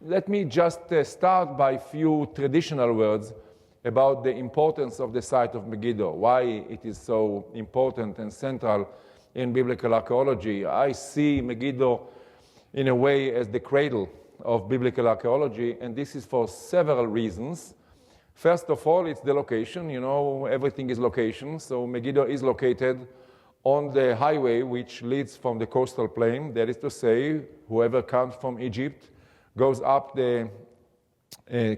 let me just start by a few traditional words about the importance of the site of Megiddo, why it is so important and central in biblical archaeology. I see Megiddo in a way as the cradle of biblical archaeology, and this is for several reasons. First of all, it's the location. You know, everything is location. So Megiddo is located on the highway which leads from the coastal plain. That is to say, whoever comes from Egypt goes up the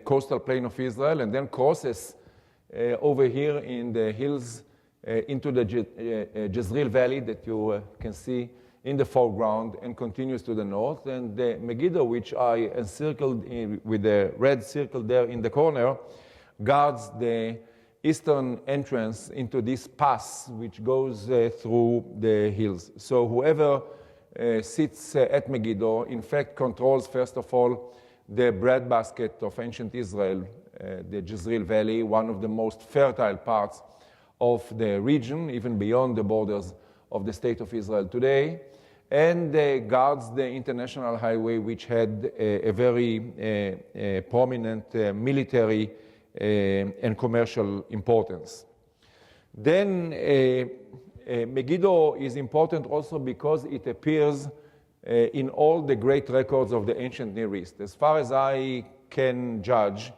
coastal plain of Israel and then crosses over here in the hills into the Jezreel Valley that you can see in the foreground and continues to the north. And the Megiddo, which I encircled with the red circle there in the corner, guards the eastern entrance into this pass which goes through the hills. So whoever sits at Megiddo, in fact, controls, first of all, the breadbasket of ancient Israel, the Jezreel Valley, one of the most fertile parts of the region, even beyond the borders of the state of Israel today, and guards the international highway, which had a very prominent military and commercial importance. Then Megiddo is important also because it appears in all the great records of the ancient Near East. As far as I can judge,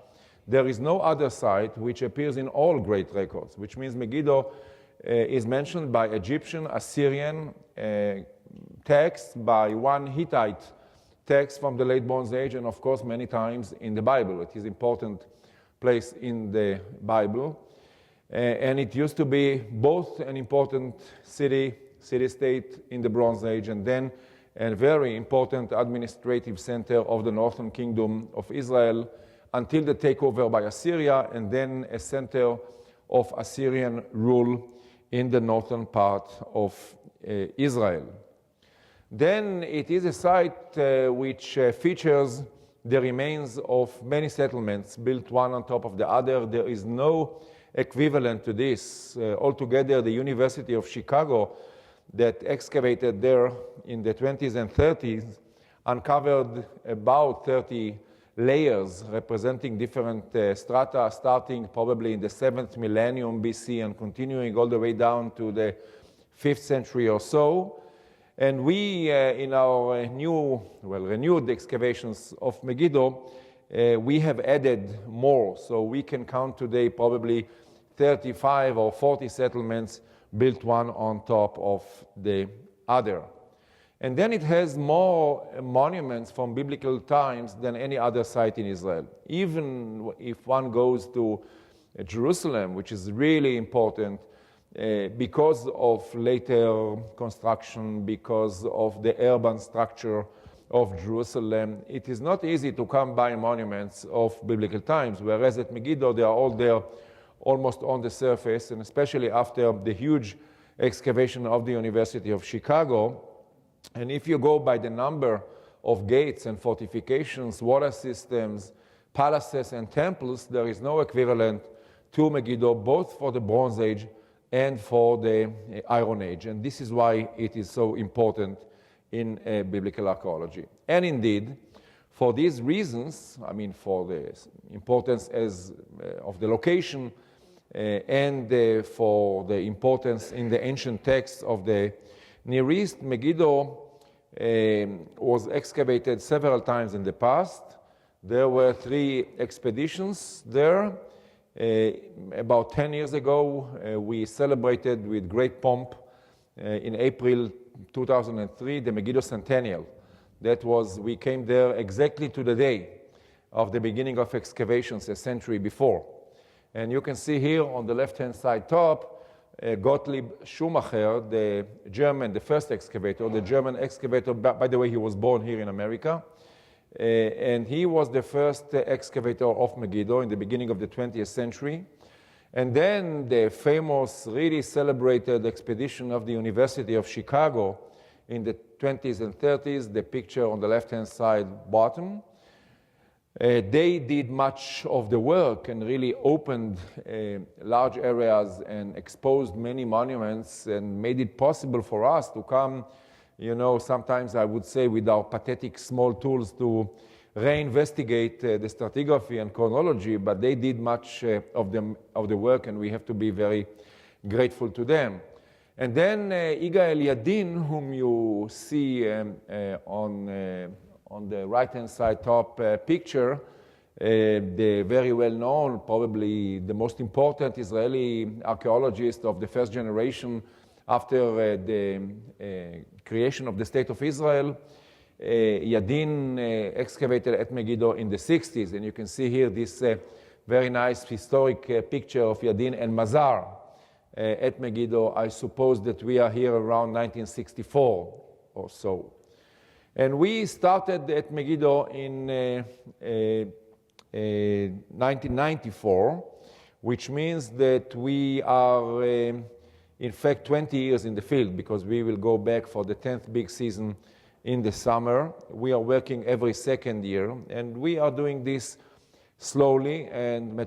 there is no other site which appears in all great records, which means Megiddo is mentioned by Egyptian, Assyrian texts, by one Hittite text from the late Bronze Age, and of course many times in the Bible. It is an important place in the Bible. And it used to be both an important city-state in the Bronze Age, and then a very important administrative center of the northern kingdom of Israel until the takeover by Assyria, and then a center of Assyrian rule in the northern part of Israel. Then it is a site which features the remains of many settlements built one on top of the other. There is no equivalent to this. Altogether, the University of Chicago that excavated there in the 20s and 30s uncovered about 30 layers representing different strata, starting probably in the 7th millennium BC and continuing all the way down to the 5th century or so. And we, in our renewed excavations of Megiddo, we have added more. So we can count today probably 35 or 40 settlements built one on top of the other. And then it has more monuments from biblical times than any other site in Israel. Even if one goes to Jerusalem, which is really important, because of later construction, because of the urban structure of Jerusalem, it is not easy to come by monuments of biblical times, whereas at Megiddo they are all there almost on the surface, and especially after the huge excavation of the University of Chicago. And if you go by the number of gates and fortifications, water systems, palaces and temples, there is no equivalent to Megiddo, both for the Bronze Age and for the Iron Age. And this is why it is so important in biblical archaeology. And indeed, for these reasons, I mean, for the importance of the location and for the importance in the ancient texts of the Near East, Megiddo was excavated several times in the past. There were 3 expeditions there. About 10 years ago, we celebrated with great pomp in April 2003 the Megiddo Centennial. We came there exactly to the day of the beginning of excavations a century before. And you can see here on the left-hand side top, Gottlieb Schumacher, the first excavator, the German excavator. By the way, he was born here in America. And he was the first excavator of Megiddo in the beginning of the 20th century. And then the famous, really celebrated expedition of the University of Chicago in the 20s and 30s, the picture on the left-hand side bottom. They did much of the work and really opened large areas and exposed many monuments and made it possible for us to come, sometimes I would say with our pathetic small tools to reinvestigate the stratigraphy and chronology, but they did much of the work, and we have to be very grateful to them. And then Yigael Yadin, whom you see on the right-hand side top picture, the very well-known, probably the most important Israeli archaeologist of the first generation after the creation of the State of Israel. Yadin excavated at Megiddo in the 60s, and you can see here this very nice historic picture of Yadin and Mazar at Megiddo. I suppose that we are here around 1964 or so. And we started at Megiddo in 1994, which means that we are, in fact, 20 years in the field, because we will go back for the 10th big season in the summer. We are working every second year, and we are doing this slowly and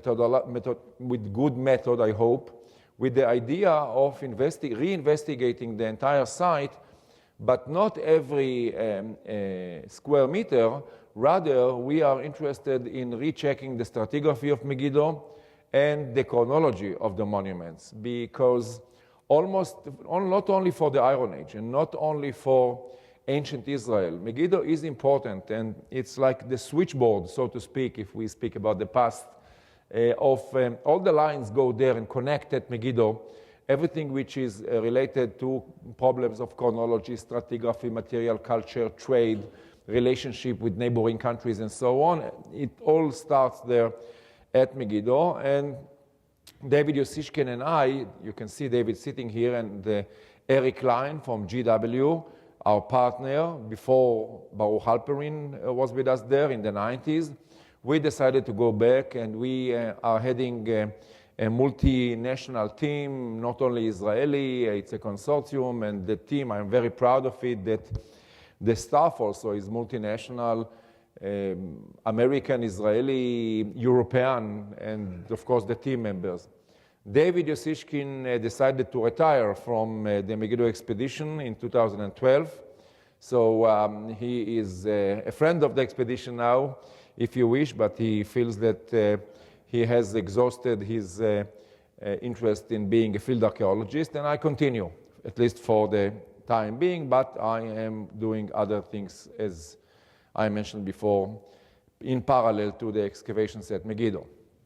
with good method, I hope, with the idea of reinvestigating the entire site, but not every square meter. Rather, we are interested in rechecking the stratigraphy of Megiddo and the chronology of the monuments, because not only for the Iron Age and not only for ancient Israel, Megiddo is important, and it's like the switchboard, so to speak, if we speak about the past, all the lines go there and connect at Megiddo. Everything which is related to problems of chronology, stratigraphy, material culture, trade, relationship with neighboring countries, and so on. It all starts there at Megiddo. And David Yosishkin and I, you can see David sitting here, and Eric Klein from GW, our partner, before Baruch Halperin was with us there in the 90s. We decided to go back, and we are heading a multinational team, not only Israeli, it's a consortium, and the team, I'm very proud of it, that the staff also is multinational, American, Israeli, European, and of course the team members. David Yosishkin decided to retire from the Megiddo expedition in 2012. So he is a friend of the expedition now, if you wish, but he feels that he has exhausted his interest in being a field archaeologist, and I continue, at least for the time being, but I am doing other things, as I mentioned before, in parallel to the excavations at Megiddo.